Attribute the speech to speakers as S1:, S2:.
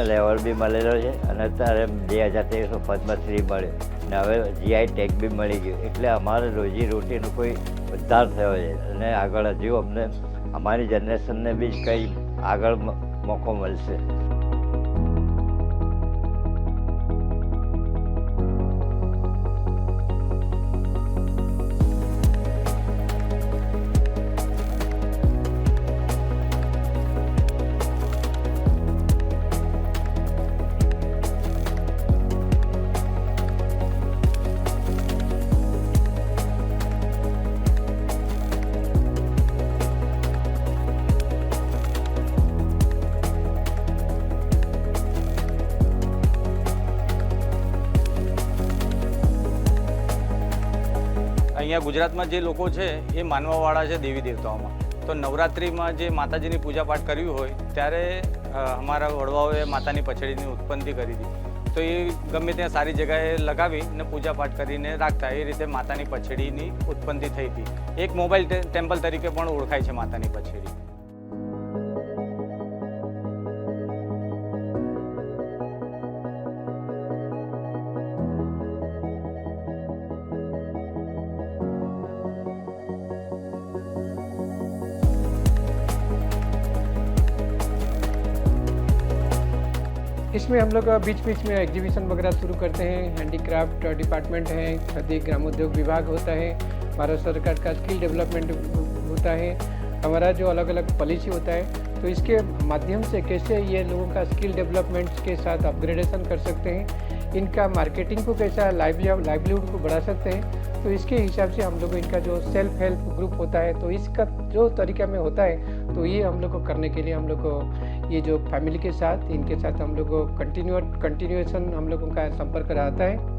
S1: National award બી મળેલો છે અને અત્યારે 2023 પદ્મશ્રી મળ્યો અને હવે જીઆઈ ટેગ બી મળી ગયું, એટલે અમારે રોજીરોટીનો કોઈ ઉદ્ધાર થયો છે અને આગળ હજુ અમને અમારી જનરેશનને બી કંઈ આગળ મોકો મળશે.
S2: અહીંયા ગુજરાતમાં જે લોકો છે એ માનવાવાળા છે દેવી દેવતાઓમાં. તો નવરાત્રિમાં જે માતાજીની પૂજા પાઠ કરવી હોય ત્યારે અમારા વડવાઓએ માતાની પછડીની ઉત્પત્તિ કરી હતી. તો એ ગમે ત્યાં સારી જગ્યાએ લગાવી ને પૂજા પાઠ કરીને રાખતા, એ રીતે માતાની પછડીની ઉત્પત્તિ થઈ હતી. એક મોબાઈલ ટેમ્પલ તરીકે પણ ઓળખાય છે માતાની પછડી.
S3: इसमें हम लोग बीच बीच में एग्जीबिशन वगैरह शुरू करते हैं. हैंडीक्राफ्ट डिपार्टमेंट है, खादी ग्रामोद्योग विभाग होता है, भारत सरकार का स्किल डेवलपमेंट होता है, हमारा जो अलग अलग पॉलिसी होता है. तो इसके माध्यम से कैसे ये लोगों का स्किल डेवलपमेंट के साथ अपग्रेडेशन कर सकते हैं, इनका मार्केटिंग को कैसा लाइवलीहुड को बढ़ा सकते हैं. तो इसके हिसाब से हम लोग इनका जो सेल्फ हेल्प ग्रुप होता है, तो इसका जो तरीका में होता है, तो ये हम लोग को करने के लिए हम लोग को ये जो फैमिली के साथ इनके साथ हम लोग को कंटिन्यूएशन हम लोगों का संपर्क रहता है.